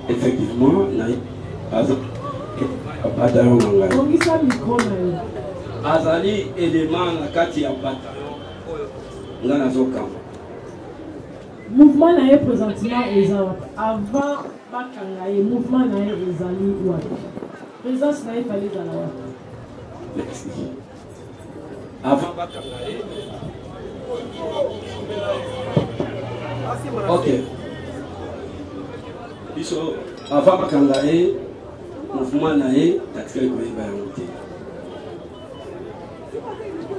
Effectivement, azali élément na kati ya bataillon nga nazokamba mouvement na ye présentement eza avant bakanga ye mouvement na ye ezali wapi présence na ye fallait ezala wapi. Merci. Avant bakanga ye ok biso avant bakanga ye mouvement na ye katika ikoyeba yango te.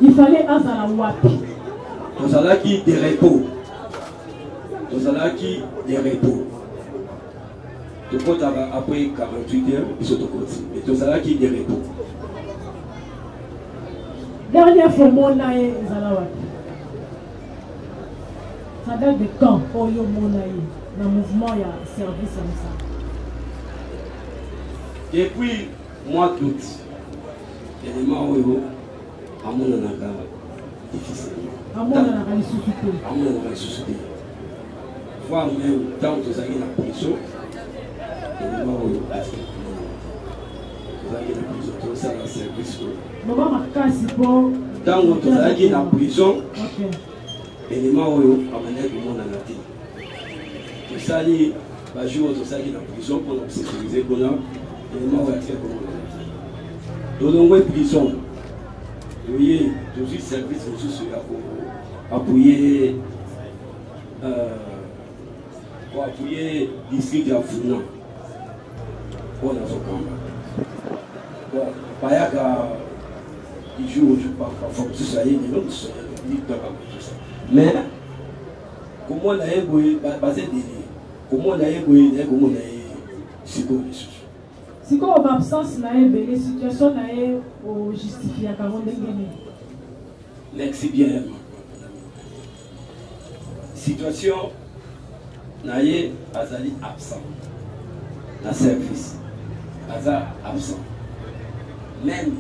Il fallait azala wapi. Tozalaki de repos. Tozalaki de repos. Tokota après 48 heures, biso tokoti. Mais tozalaki de repos. Dernière fois mona ye ezala wapi. Ça date de quand oyo mona ye na mouvement ya service comme ça. Depuis mois d'août, élément oyo amona naka difficilement. Amona naka lisusuté. Amona naka lisusuté. Voir même tant que ça y est la prison, élément oyo ati. Tozalaki na prison, tozala service. Maman makasi po. Tant que tozalaki na prison, élément oyo amana komona na te. Tosali ba jour tozalaki na prison pour nous sécuriser kona élément oyo ati komona na te. Tolongwe prison. Oui, toujours service pour appuyer district de Founan. Pour la Zokamba. Bon, Bayaka, il joue parfois, ça y est, mais comment on a basé des comment on a comment on a psychologie. Si comme absence na les situations na au justifier à merci bien. Situation na azali absent. Na service aza absent. Même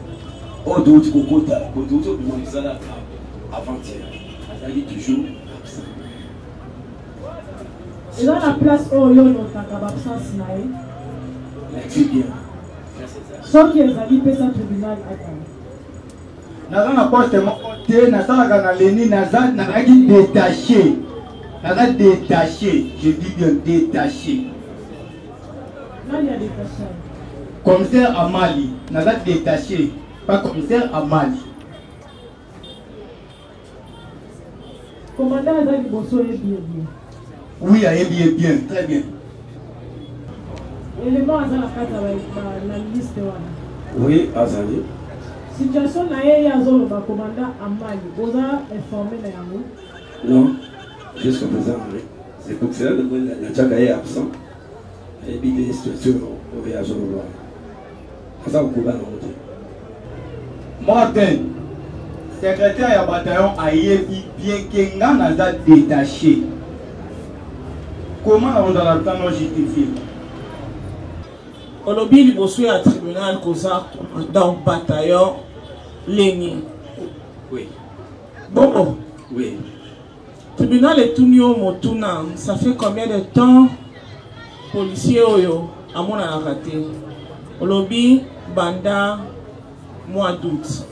au d'autres kokota, d'autres du sala avant-hier. Azali toujours absent. Et dans la place où il y a absence na merci bien. Sauf que les amis peuvent être tribunal à Naza na poste monté, naza na Léni, naza na détaché. Naza détaché, je dis bien détaché. Là il y a détaché. Commissaire à Mali, naza détaché, pas commissaire à Mali. Commandant Azali Bosso est bien. Oui, il est bien, très bien. Élément Azali la liste wana. Oui, Azali. Situation na ye azolo ba commandant Amali, oza informé na yango? Non, jusqu'à présent, oui. C'est pour cela que le Tchaka est absent. Et puis des situations au voyage au roi. C'est ça qu'on va monter. Martin, secrétaire du bataillon a bien que nous avons détaché. Comment on doit le justifier? On a bien libossé à tribunal dans le bataillon Léni. Oui. Bon. Oui. Tribunal est tout nouveau Motuna. Ça fait combien de temps policier Oyo à mon arrêté? On lobby banda mois d'août.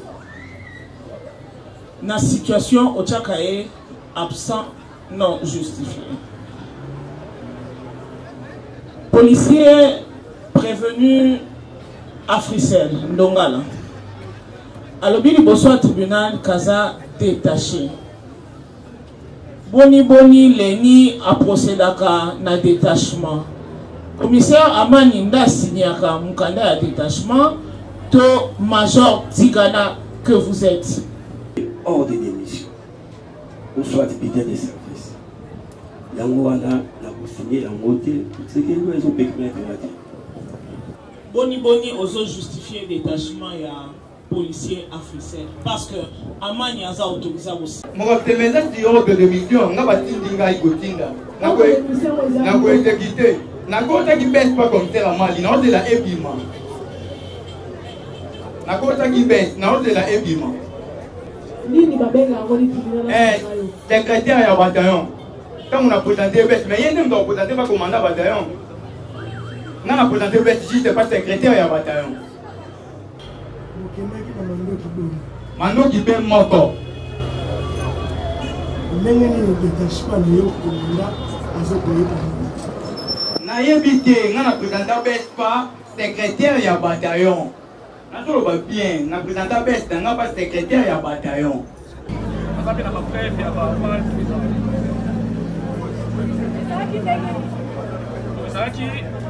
La situation au Tchakaye absent non justifié. Policier prévenu à Frissel, Ndongala. À l'objet du tribunal, Kaza détaché. Boni Léni a procédé à un détachement. Commissaire Amani Nda signé à Mukanda à détachement. To Major Tigana que vous êtes. Hors de démission. Ou soit député de service. L'Angouana n'a pas signé l'Angoté. C'est que nous avons pécumé Boni oso justifier détachement ya policier africain parce que Amani a autorisé aussi. Mon témoignage de ordre de mission, n'a pas tinga ikotinda. N'a pas exécuté. Nakota qui baisse pas comme tel en Mali, non de la ébima. Nakota qui baisse, non de la ébima. Secrétaire du bataillon. Quand on a présenté le mais il y a un présenté pas commandant bataillon. On a présenté le juste pas secrétaire du bataillon. Mano qui paie moto. Na yebité, on a présenté pas secrétaire du bataillon. On a bien, on a présenté pas secrétaire du bataillon.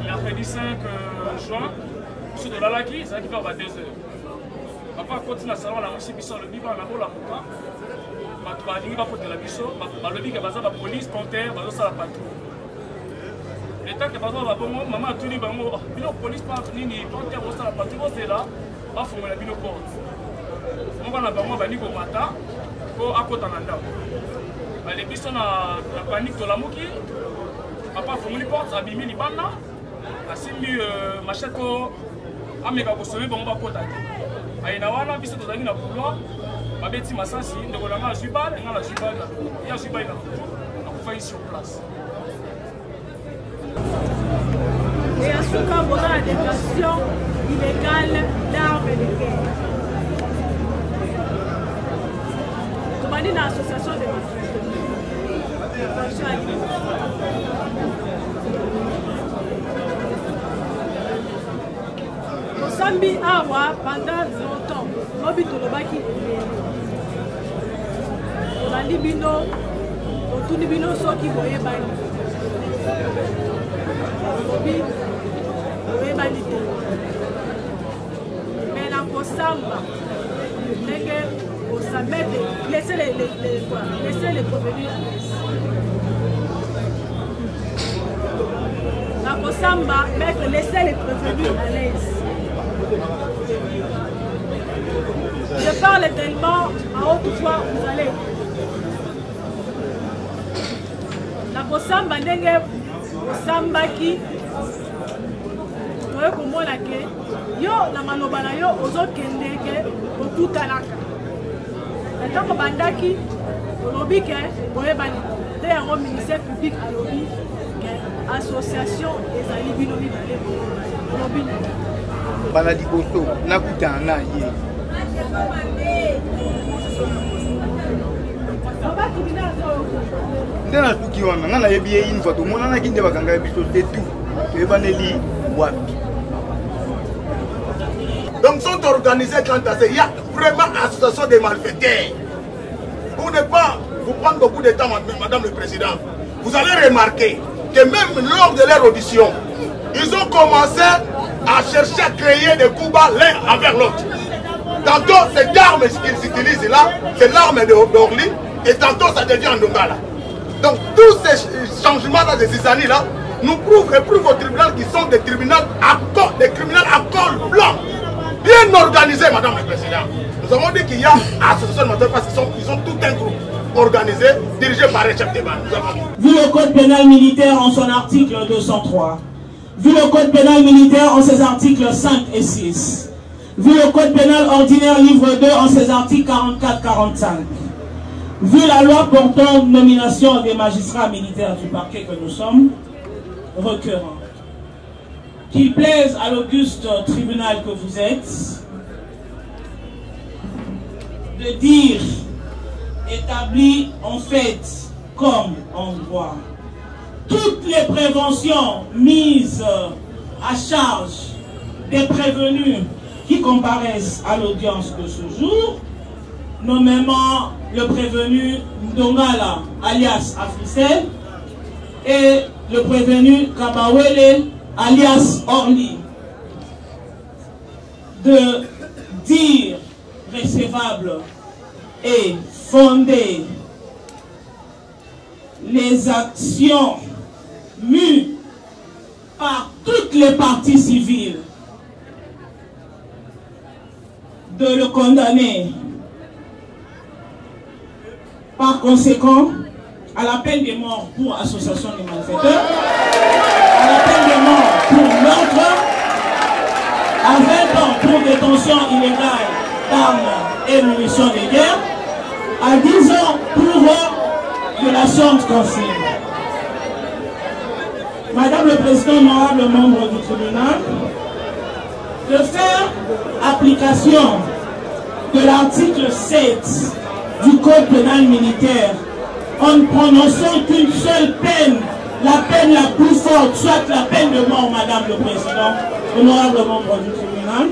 Mercredi 5 juin, sur de l'Alaki, ça qui va à 2 heures. Papa continue à salon la musique, le biba, la bola, il va porter la biso, le biga, la police, panthère, la patrouille. Le temps que maman a tenu, la police, panthère, la patrouille, c'est là, va former la bino porte. On va la niveau matin, pour à côté en andam. Les bisons la panique de la mouki, papa formule porte, abîmer les bandes. Asimbi machako ameka kosome bango bakota te ayina wana biso tozali na couloir babeti masasi ndeko nanga azwibal nga na zwibal ya zwibal na akufa sur place et à ce cas on a la détention illégale d'armes de guerre comme dit dans l'association de Sambi awa pendant longtemps, mobi tolobaki olandi bino otuni bino soki boyebani obi boyebani te mais na kosamba ndenge osamete laissez les prévenus à l'aise na kosamba maître laissez les prévenus à l'aise. Je parle tellement à haute voix, vous allez. La kosamba ndenge osambaki toye komona ke yo na maloba na yo ozokende ke okutanaka ntango bandaki olobi ke boyebani te yango ministère public alobi ke association ezali bino mibale olobi bana liboso nakutana na ye nde nasuki wana nga nayebi ye une fois tomonanaki nde bakanga ya biso te tout toyebaneli wapi. Donc sont organisés quand il y a vraiment association des malfaiteurs. Pour ne pas vous prendre beaucoup de temps, Madame le Président, vous allez remarquer que même lors de leur audition, ils ont commencé à chercher à créer des coups bas l'un envers l'autre. Tantôt, cette arme qu'ils utilisent là, c'est l'arme d'Orly, et tantôt ça devient en Dongala. Donc tous ces changements-là de ces années-là nous prouvent et prouvent au tribunal qu'ils sont des criminels à col blanc, bien organisés, Madame le Président. Nous avons dit qu'il y a association de matériel parce qu'ils ont tout un groupe organisé, dirigé par un chef de bande. Vu le code pénal militaire en son article 203, vu le code pénal militaire en ses articles 5 et 6, vu le code pénal ordinaire livre 2 en ses articles 44-45, vu la loi portant nomination des magistrats militaires du parquet que nous sommes, requérants, qu'il plaise à l'auguste tribunal que vous êtes, de dire, établi en fait comme en droit, toutes les préventions mises à charge des prévenus qui comparaissent à l'audience de ce jour, nommément le prévenu Ndongala alias Africel et le prévenu Kabawele alias Orly, de dire recevable et fonder les actions mues par toutes les parties civiles, de le condamner. Par conséquent, à la peine de mort pour association de malfaiteurs, à la peine de mort pour meurtre, à 20 ans pour détention illégale d'armes et munitions de guerre, à 10 ans pour violation de consigne. Madame le Président, honorable membre du tribunal, de faire application de l'article 7 du Code pénal militaire en ne prononçant qu'une seule peine, la peine la plus forte, soit la peine de mort, Madame le Président, honorable membre du tribunal,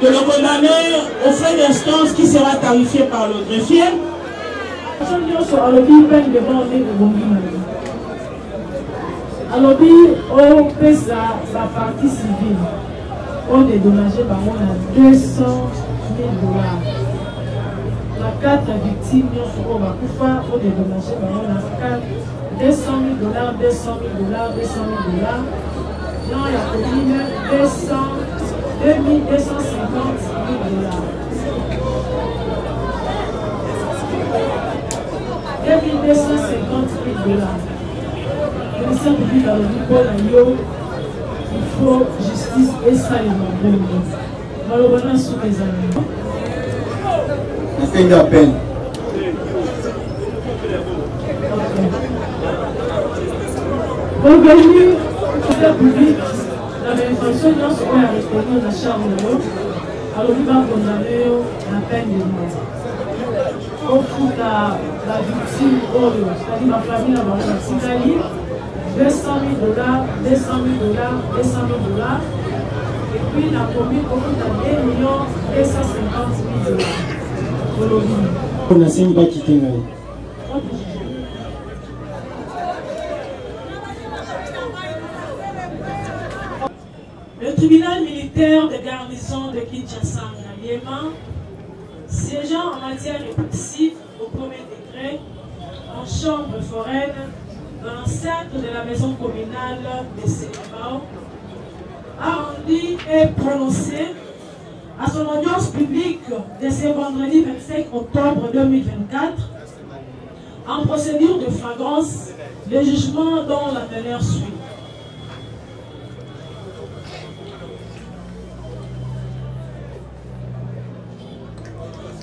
de le condamner aux frais d'instance qui sera tarifié par le greffier. Alobi au pesa la partie civile on dédommagé par moi à 200 000 $. La 4 victimes on va pouvoir on dédommagé par moi à 200 000 $, 200 000 $, 200 000 $. Non, il y a commune 2250 000 $. 2250 000 $. Il faut justice et ça les membres. Malheureusement, sous les amis. C'est une peine. Revenu au public, la manifestation dans ce qu'on a répondu dans la charge de l'eau, alors il va condamner la peine de mort. Au foot, la victime, c'est-à-dire ma famille, la Italie. 200 000 $, 200 000 $, 200 000 $. Et puis la commune au bout de 2 250 000 $. On a signé pas quitter. Le tribunal militaire de garnison de Kinshasa, Ngaliema, siégeant en matière répressive au premier degré, en chambre foraine, dans l'enceinte de la maison communale de Selembao, a rendu et prononcé à son audience publique de ce vendredi 25 octobre 2024, en procédure de flagrance, le jugement dont la teneur suit.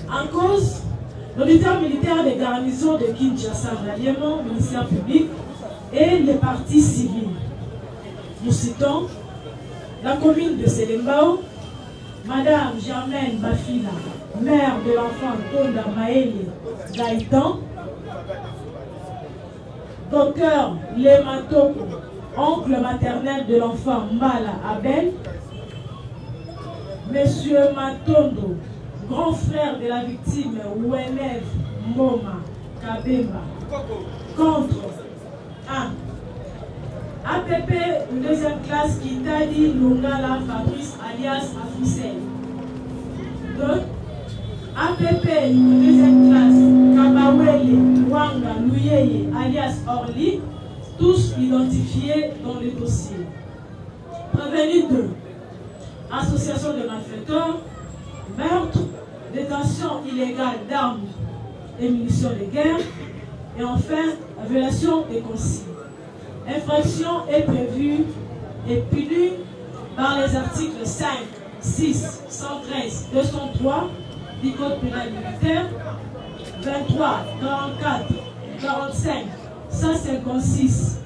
En cause, l'auditeur militaire des garnisons de Kinshasa, Ngaliema, ministère public, et les partis civils. Nous citons la commune de Selembao, Madame Germaine Bafila, mère de l'enfant Tonda Maele Gaïtan, Docteur Lematoko, oncle maternel de l'enfant Mbala Abel, Monsieur Matondo, grand frère de la victime Wenev Moma Kabemba, contre 1. APP, une deuxième classe, Kitadi Lungala Fabrice alias Afusel. 2. APP, une deuxième classe, Kabawele Wanga Luyeye alias Orly, tous identifiés dans le dossier. Prévenu 2. Association de malfaiteurs, meurtre, détention illégale d'armes et munitions de guerre, et enfin, violation des consignes. Infraction est prévue et punie par les articles 5, 6, 113, 203 du Code pénal militaire, 23, 44, 45, 156,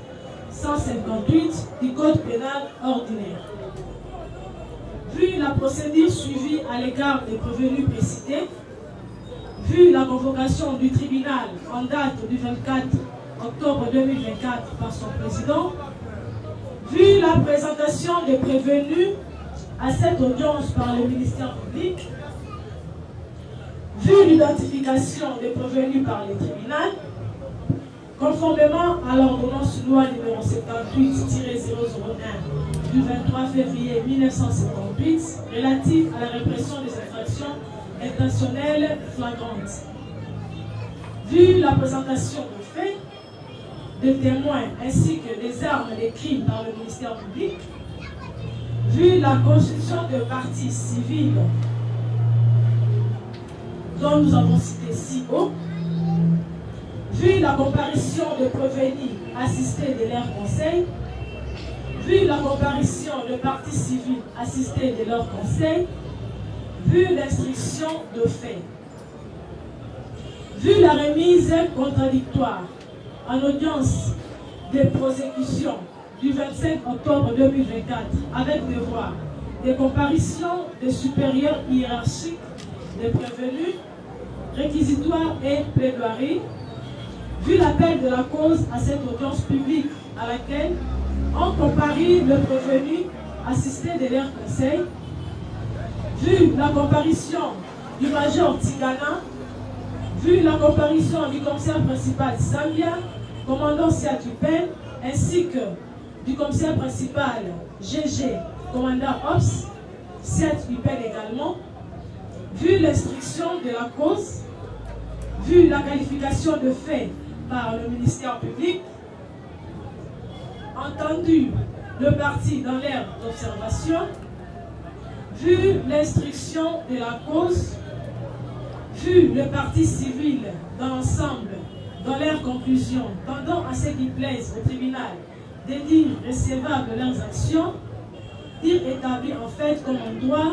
158 du Code pénal ordinaire. Vu la procédure suivie à l'égard des prévenus précités, vu la convocation du tribunal en date du 24 octobre 2024 par son président, vu la présentation des prévenus à cette audience par le ministère public, vu l'identification des prévenus par le tribunal, conformément à l'ordonnance loi numéro 78-001 du 23 février 1978 relative à la répression des infractions intentionnelles flagrantes. Vu la présentation de faits, de témoins ainsi que des armes des crimes par le ministère public, vu la constitution de parties civiles dont nous avons cité si haut, vu la comparution de prévenus assistés de leur conseil, vu la comparution de parties civiles assistées de leur conseil, vu l'instruction de fait, vu la remise contradictoire en audience de prosécution du 25 octobre 2024 avec devoir de comparution des supérieurs hiérarchiques des prévenus, réquisitoires et plaidoiries, vu l'appel de la cause à cette audience publique à laquelle ont comparu le prévenu assisté de leur conseil, vu la comparution du major Tigana, vu la comparution du commissaire principal Zambia, commandant Siatupen, ainsi que du commissaire principal GG, commandant OPS, Siatupen également, vu l'instruction de la cause, vu la qualification de fait par le ministère public, entendu le parti dans l'air d'observation, vu l'instruction de la cause, vu le parti civil dans l'ensemble, dans leurs conclusions, tendant à ce qui plaise au tribunal de dire recevables leurs actions, dire établir en fait comme en droit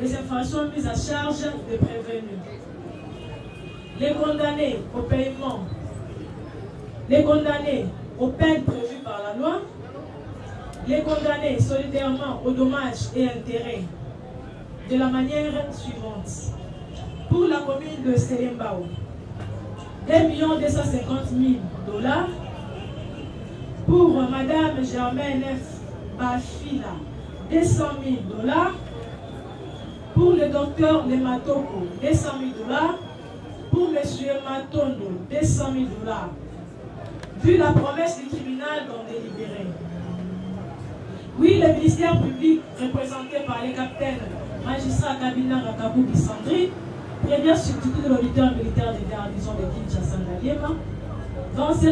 les infractions mises à charge des prévenus. Les condamnés au paiement, les condamnés aux peines prévues par la loi, les condamnés solidairement aux dommages et intérêts de la manière suivante. Pour la commune de Selembao, 2 250 000 $. Pour Madame Germaine F. Bafila, 200 000 $. Pour le docteur Lematoko, 200 000 $. Pour Monsieur Matondo, 200 000 $. Vu la promesse du tribunal d'en délibérer. Oui, le ministère public, représenté par les capitaines magistrats Kabila Rakabubi Sandri, premier substitut de l'auditeur militaire des garnisons de Kinshasa Ngaliema, dans ces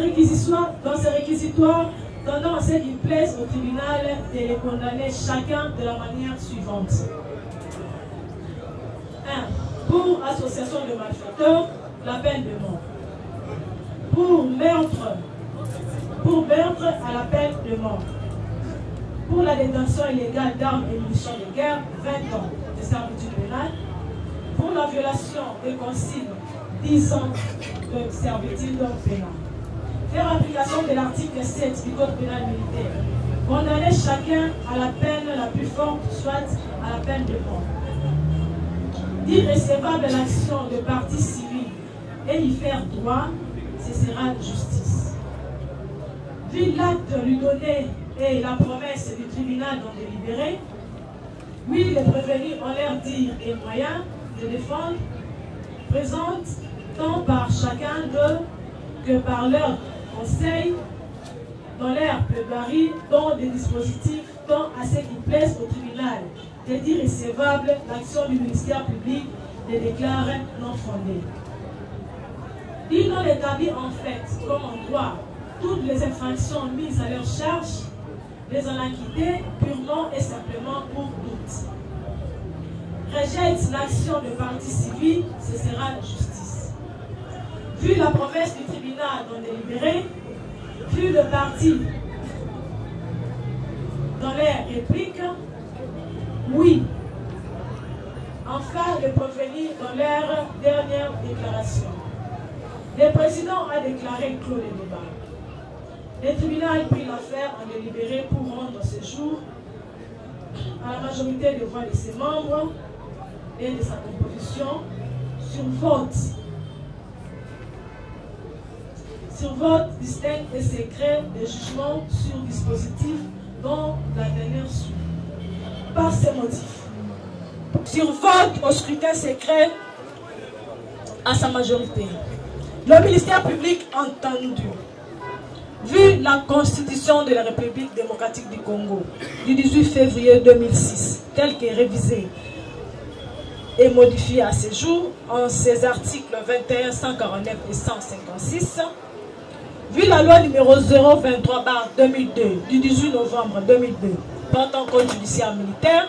réquisitoires tendant à ce qu'il plaise au tribunal de les condamner chacun de la manière suivante. 1. Pour association de malfaiteurs, la peine de mort. Pour meurtre à la peine de mort. Pour la détention illégale d'armes et munitions de guerre, 20 ans de servitude pénale. Pour la violation des consignes, 10 ans de servitude pénale. Faire application de l'article 7 du Code pénal militaire. Condamner chacun à la peine la plus forte, soit à la peine de mort. Irrécevable l'action de partie civile et y faire droit, ce sera justice. Vu l'acte lui donné et la promesse du tribunal d'en délibérer, oui, les prévenus ont l'air dire et moyens de défendre, présentent tant par chacun d'eux que par leur conseil, dans leur plaidoirie, dans des dispositifs tant à ce qui plaisent au tribunal, de dire recevable l'action du ministère public de déclarer non fondée. Ils n'ont établi en fait, comme en droit, toutes les infractions mises à leur charge, les en acquitter purement et simplement pour doute. Rejette l'action de partie civile, ce sera la justice. Vu la promesse du tribunal d'en délibérer, vu le parti dans les répliques, oui. Enfin, le prévenu dans leur dernière déclaration. Le président a déclaré clos le débat. Le tribunal prit l'affaire en délibéré pour rendre séjour à la majorité des voix de ses membres et de sa composition sur vote distinct et secret de jugement sur dispositif dont la dernière suit. Par ces motifs, sur vote au scrutin secret à sa majorité, le ministère public entendu, vu la Constitution de la République démocratique du Congo du 18 février 2006, telle qu'est révisée et modifiée à ce jour en ses articles 21, 149 et 156, vu la loi numéro 023/2002 du 18 novembre 2002 portant code judiciaire militaire,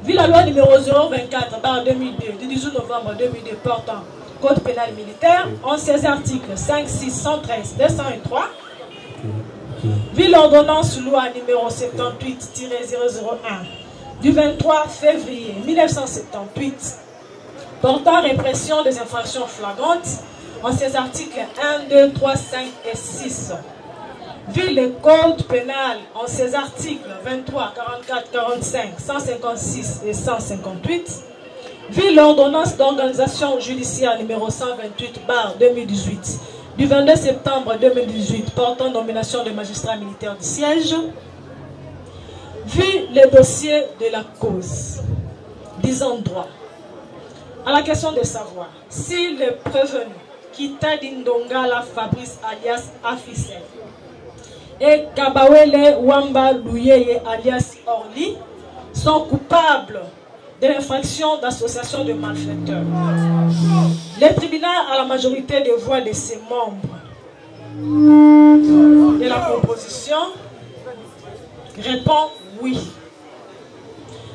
vu la loi numéro 024/2002 du 18 novembre 2002 portant Code pénal militaire, en ses articles 5, 6, 113, 203, vu l'ordonnance loi numéro 78-001 du 23 février 1978 portant répression des infractions flagrantes, en ses articles 1, 2, 3, 5 et 6. Vu le code pénal en ses articles 23, 44, 45, 156 et 158, vu l'ordonnance d'organisation judiciaire numéro 128/2018 du 22 septembre 2018 portant nomination de magistrats militaires du siège, vu le dossier de la cause, disons droit, à la question de savoir si le prévenu Kitadi Ndongala Fabrice alias Afisel et Kabawele Wamba Louyeye alias Orly sont coupables de l'infraction d'association de malfaiteurs. Le tribunal, à la majorité des voix de ses membres de la composition, répond oui.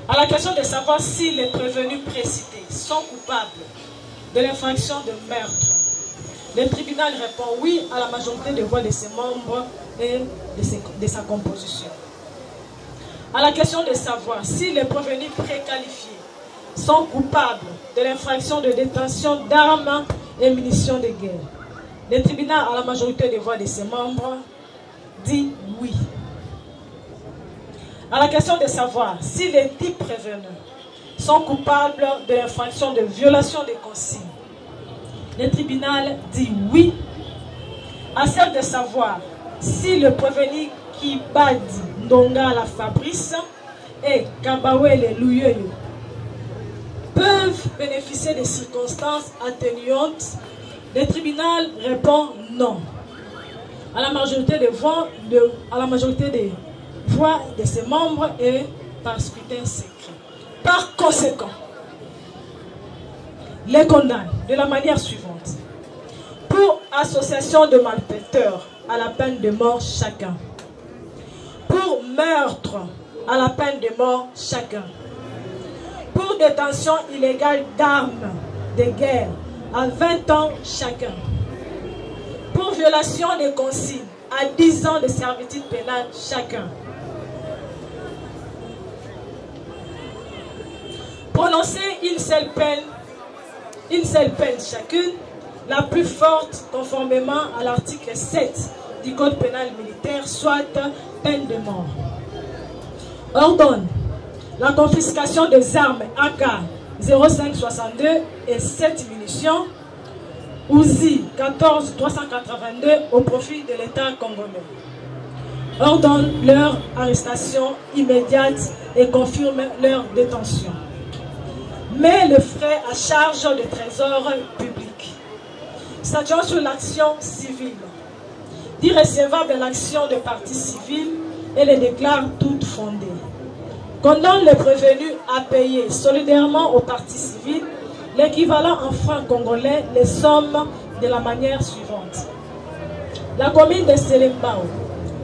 À la question de savoir si les prévenus précités sont coupables de l'infraction de meurtre, le tribunal répond oui à la majorité des voix de ses membres et de sa composition. À la question de savoir si les prévenus préqualifiés sont coupables de l'infraction de détention d'armes et munitions de guerre, le tribunal, à la majorité des voix de ses membres, dit oui. À la question de savoir si les dix prévenus sont coupables de l'infraction de violation des consignes, le tribunal dit oui. À celle de savoir si le prévenu Kibadi Ndongala Fabrice et Kabawele Louyeye peuvent bénéficier des circonstances atténuantes, le tribunal répond non. À la majorité des voix de ses membres et par scrutin secret. Par conséquent, les condamne de la manière suivante. Pour association de malfaiteurs, à la peine de mort chacun. Pour meurtre, à la peine de mort chacun. Pour détention illégale d'armes de guerre, à 20 ans chacun. Pour violation des consignes, à 10 ans de servitude pénale chacun. Prononcer une seule peine chacune, la plus forte conformément à l'article 7 du Code pénal militaire, soit peine de mort. Ordonne la confiscation des armes AK 0562 et 7 munitions, Uzi 14 382 au profit de l'État congolais. Ordonne leur arrestation immédiate et confirme leur détention. Mais le frais à charge du trésor public. S'agissant sur l'action civile, dit recevable l'action de partie civile et les déclare toutes fondées. Condamne les prévenus à payer solidairement aux parties civiles l'équivalent en francs congolais, les sommes de la manière suivante. La commune de Selembao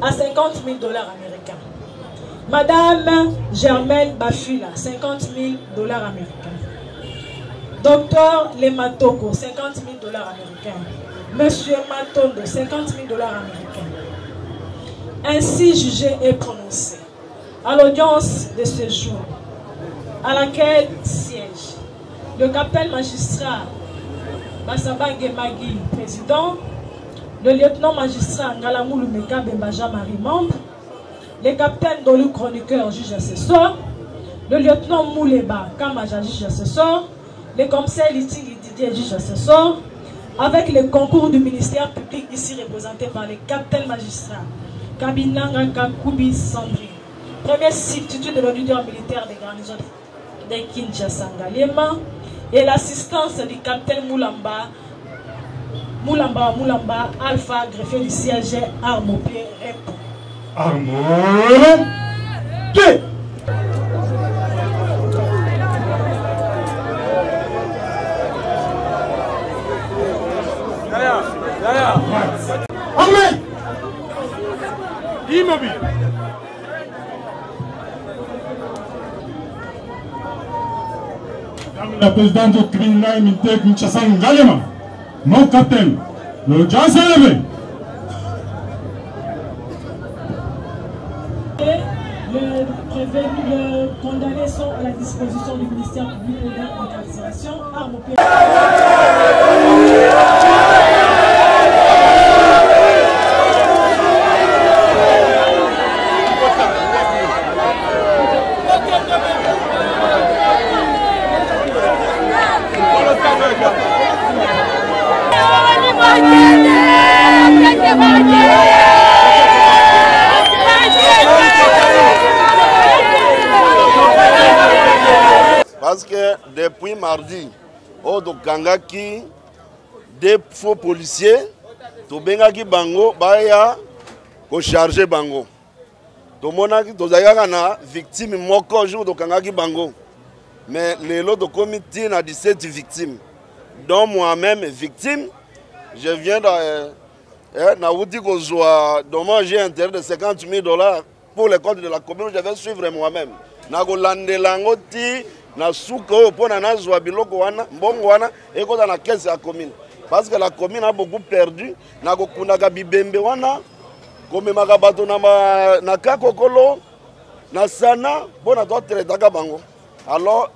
à 50 000 $ américains. Madame Germaine Bafula, 50 000 $ américains. Docteur Lematoko, 50 000 $ américains. Monsieur Matondo, 50 000 $ américains. Ainsi jugé et prononcé à l'audience de ce jour, à laquelle siège le capitaine magistrat Bassabange Magui, président, le lieutenant magistrat Ngalamulu Meka Bembaja Marie, membre, le capitaine Dolu chroniqueur, juge assesseur, le lieutenant Mouleba Kamaja, juge assesseur, le commissaire Litingi Didier, juge assesseur, avec le concours du ministère public ici représenté par le capitaine magistrat Kabinanga Kakubi Sandri, premier substitut de l'auditeur militaire des garnisons de Kinshasa Ngaliema, et l'assistance du capitaine Moulamba Alpha, greffier du siège arme au pied, répond. Arme pied. Armée. Immobile. La présidente du tribunal militaire Kinshasa Ngaliema. Mon capitaine, le jazz est levé. Les condamnés sont à la disposition du ministère public et de l'incarcération. Armes au Parce que depuis mardi, au Kangaki, des faux policiers, tout bengaki bango, baya, ko charger bango. Tout monaki, tout zayagana, victime moko jour de Kangaki bango. Mais les lots de comité n'a 17 victimes. Dont moi-même victime, je viens de dommage intérêt de $50 000 pour les comptes de la commune. Je vais suivre moi-même. Nagolande langoti. Na souka opona na zwa biloko wana mbongo wana ekota na caisse ya commune parce que la commune a beaucoup perdu na kokundaka bibembe wana komemaka bato na kakokolo na sana bona to traitaka bango. Alors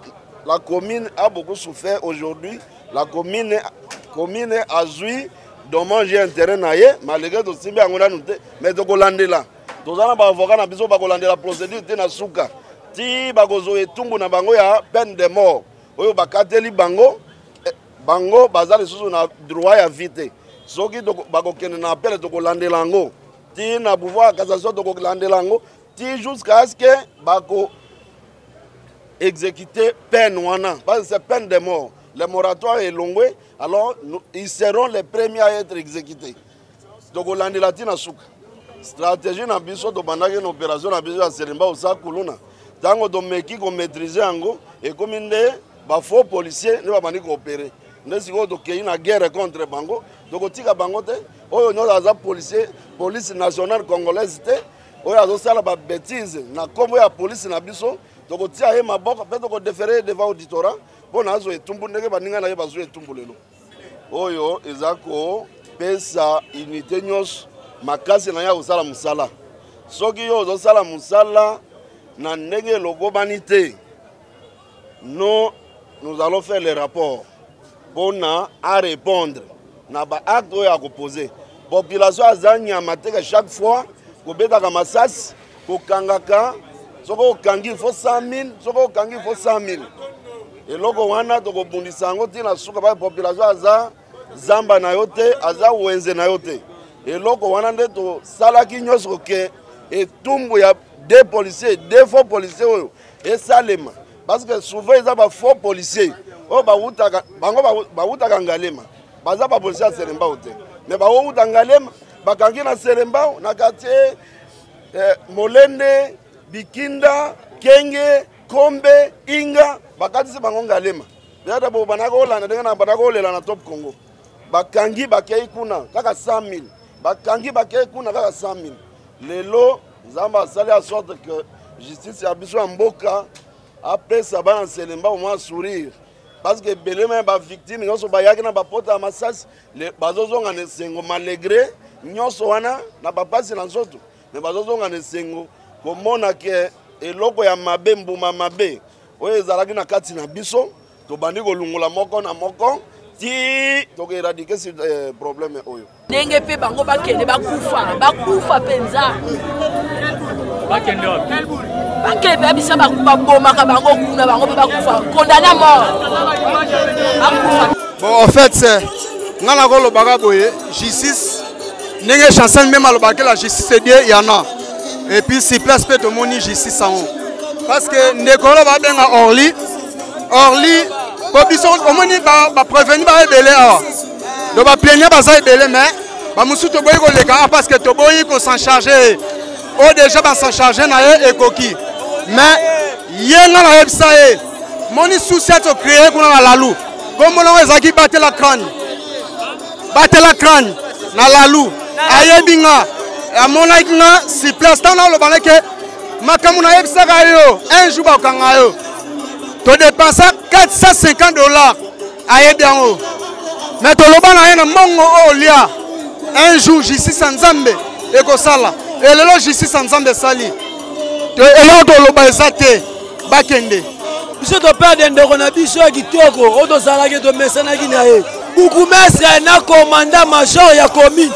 la commune a beaucoup souffert aujourd'hui. La commune a joui dommage et intérêt na ye malgré to simbi angona nute mais to kolandela tozana ba avocat na biso ba kolandela procédure te na souka. Si bagozo etumbu na bango ya peine de mort oyo bakateli bango bango bazali susu na droit ya vite soki bakokende na appel tokolandela yango ti na pouvoir cassation tokolandela yango ti jusqu'à ce que bako exécuter peine wana parce que c'est peine de mort. Le moratoire est longué, alors ils seront les premiers à être exécutés. Tokolandela ti na suka stratégie na biso to bandaki une opération na biso ya Selemba osa kuluna. Tango domeki ko maîtriser ango et comme inde ba faux policier ne ba bandi ko opérer ndesi ko to kei na guerre contre bango donc tika bango te oyo no za policier police nationale congolaise te oyo azo sala ba bêtise na kombo ya police na biso donc tia ye maboko pe to ko déférer devant auditorat bona azo etumbu ndenge baninga na ye bazo etumbu lelo oyo ezako pesa unité nyos makasi na ya usala musala soki yo zo sala musala na ndenge logobanité nous allons faire les rapports pour à répondre na ba acte ya ko poser population azanya mateka chaque fois ko betaka masasi ko kangaka soko kangi fo 100 000 soko kangi fo 100 000 et loko wana to ko bundisa ngo tina suka ba population aza zamba na yote aza wenze na yote et loko wana nde to salaki nyoso ke etumbu ya des policiers, des faux policiers et salema parce que souvent ils ont faux policiers oh ba ngalema baza ba policiers Selemba ote mais ba ngalema bakangi na Selemba na quartier Molende Bikinda Kenge Kombe Inga bakatisi bango ngalema yada bo banako olanda denga na banako olela na Top Congo bakangi bakei kuna kaka 100 000 bakangi bakei kuna kaka 100 000 lelo Zamba sali à sorte que justice a besoin de mboka après ça va en Selemba au moins sourire parce que belema ba victime nyonso ba yaki na ba pota masasi les bazozo ngane sengo malgré nyonso wana na ba pasi na nzoto mais bazozo ngane sengo komona ke eloko ya mabe mbuma mabe oyo ezalaki na kati na biso to bandi kolungola moko na moko ti to éradiquer ce problème oyo ndenge pe bango bakende bakufa penza bakende wapi bakende bisa babomaka bango kuna bango pe bakufa condamné à mort bakufa. Bon en fait c'est ngala ko lobaka boye justice ndenge chanson même alobaka la justice c'est Dieu y en a et puis si place peut moni justice en parce que ndekolo ba benga Orly Biso omoni ba prévenir ba ebele awa. Do ba plaigner ba za ebele mais ba musu to boyi ko leka parce que to boyi ko s'en charger. O déjà ba s'en charger na ye ekoki. Mais yenga na yebisa ye. Moni souci to créer kuna na lalu. Comme on ezaki battre la crâne. Battre la crâne na lalu. Ayebinga. Amona kinga si place tana lo baneke makamu na yebisa ga yo. Un jour ba kanga yo. Tu dépenses $450 à Ebiango. mais toloba na ye na mbongo olia un jour justice nzambe ekosala elelo justice nzambe esali eloko toloba eza te bakende biso toperde ndeko na biso ya kitoko oyo tozalaki tomesanaki na ye bukumestre na komanda major ya commune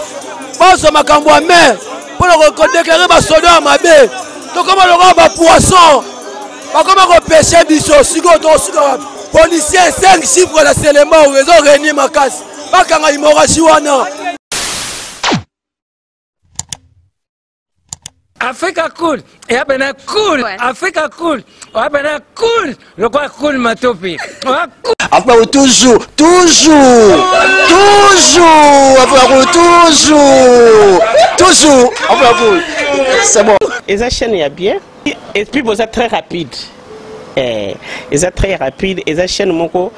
bozwa makambo ya maire mpona kodeklare basoda ya mabe tokoma lokola bapoisson bakoma kopeshe biso sikoyo tokosuka wapi policier 5 chiffre na selema oyo ezo renie makasi bakanga imorashi wana Africa cool, et après cool, Africa cool, après cool, le quoi cool matopi. Après toujours, après vous, c'est bon. Et ça chaîne est bien, et puis vous êtes très rapide, et ça très rapide, et ça chaîne mon co,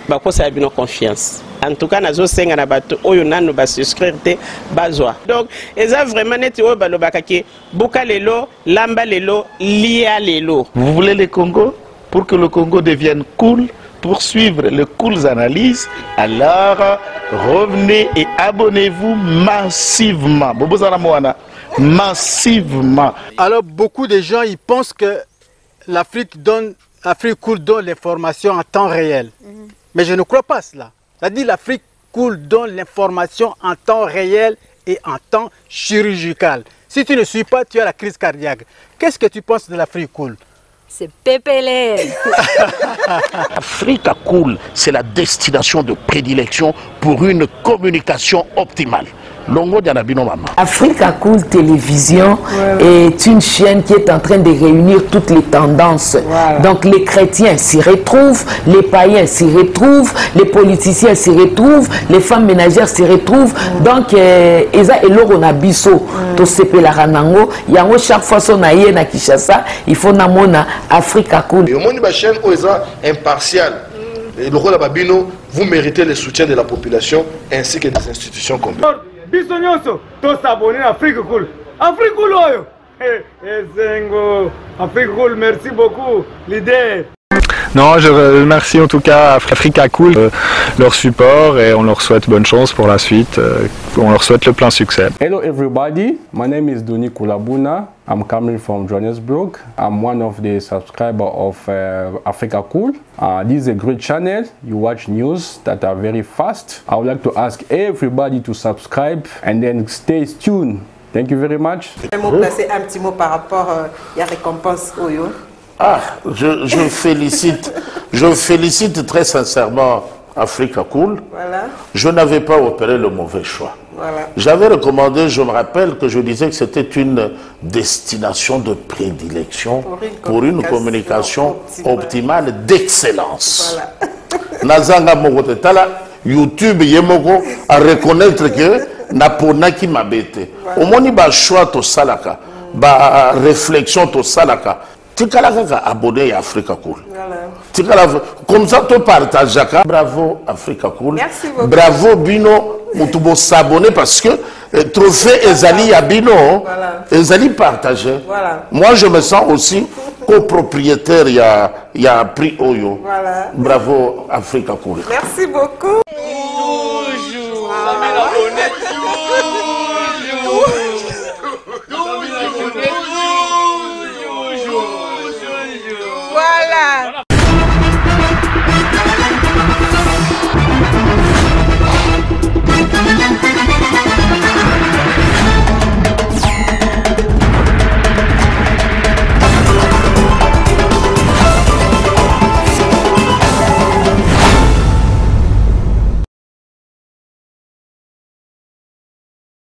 bah quoi ça a bien confiance. En tout cas, nazo senga na bato oyo nanu ba souscrire te bazwa. Donc, eza vraiment neti oyo balobakaki buka lelo, lamba lelo, lia lelo. Vous voulez le Congo pour que le Congo devienne cool, pour suivre les cool analyses, alors revenez et abonnez-vous massivement. Massivement. Alors beaucoup de gens ils pensent que l'Afrique cool donne l'information en temps réel. Mais je ne crois pas cela. C'est-à-dire l'Afrique cool donne l'information en temps réel et en temps chirurgical. Si tu ne suis pas, tu as la crise cardiaque. Qu'est-ce que tu penses de l'Afrique cool? C'est pépélé. Africa Cool, c'est la destination de prédilection pour une communication optimale. Africa Cool Télévision est une chaîne qui est en train de réunir toutes les tendances. Donc les chrétiens s'y retrouvent, les païens s'y retrouvent, les politiciens s'y retrouvent, les femmes ménagères s'y retrouvent. Donc eza eloko na biso to sepela ranango yango chaque fois son aye na Kinshasa, il faut namona Africa Cool. Et au monde de chaîne oza impartial. Et le rôle de Babino, vous méritez le soutien de la population ainsi que des institutions complètes. Biso nyonso to s'abonner à Afrique Cool. Afrique Cool oyo. Zengo. Afrique Cool, merci beaucoup leader. Non, je remercie en tout cas Africa Cool leur support et on leur souhaite bonne chance pour la suite. On leur souhaite le plein succès. Hello everybody, my name is Doni Kulabuna. I'm coming from Johannesburg. I'm one of the subscribers of Africa Cool. This is a great channel. You watch news that are very fast. I would like to ask everybody to subscribe and then stay tuned. Thank you very much. Placer un petit mot par rapport à la récompense Oyo. Je félicite très sincèrement Africa Cool. Voilà. Je n'avais pas opéré le mauvais choix. Voilà. J'avais recommandé, je me rappelle que je disais que c'était une destination de prédilection pour une communication optimale d'excellence. Nazanga Mogote Tala, YouTube Yemoko à reconnaître que Naponaki Mabete. Au moins, il y a un choix to salaka, ba réflexion to salaka. Tu as abonné à Africa Cool. Comme ça, tu partages. Bravo Africa Cool. Merci beaucoup. Bravo Bino. Tu s'abonner parce que trophée Ezali à Bino. Ezali partagé. Moi, je me sens aussi copropriétaire. Il y a un prix Oyo. Bravo Africa Cool. Merci beaucoup.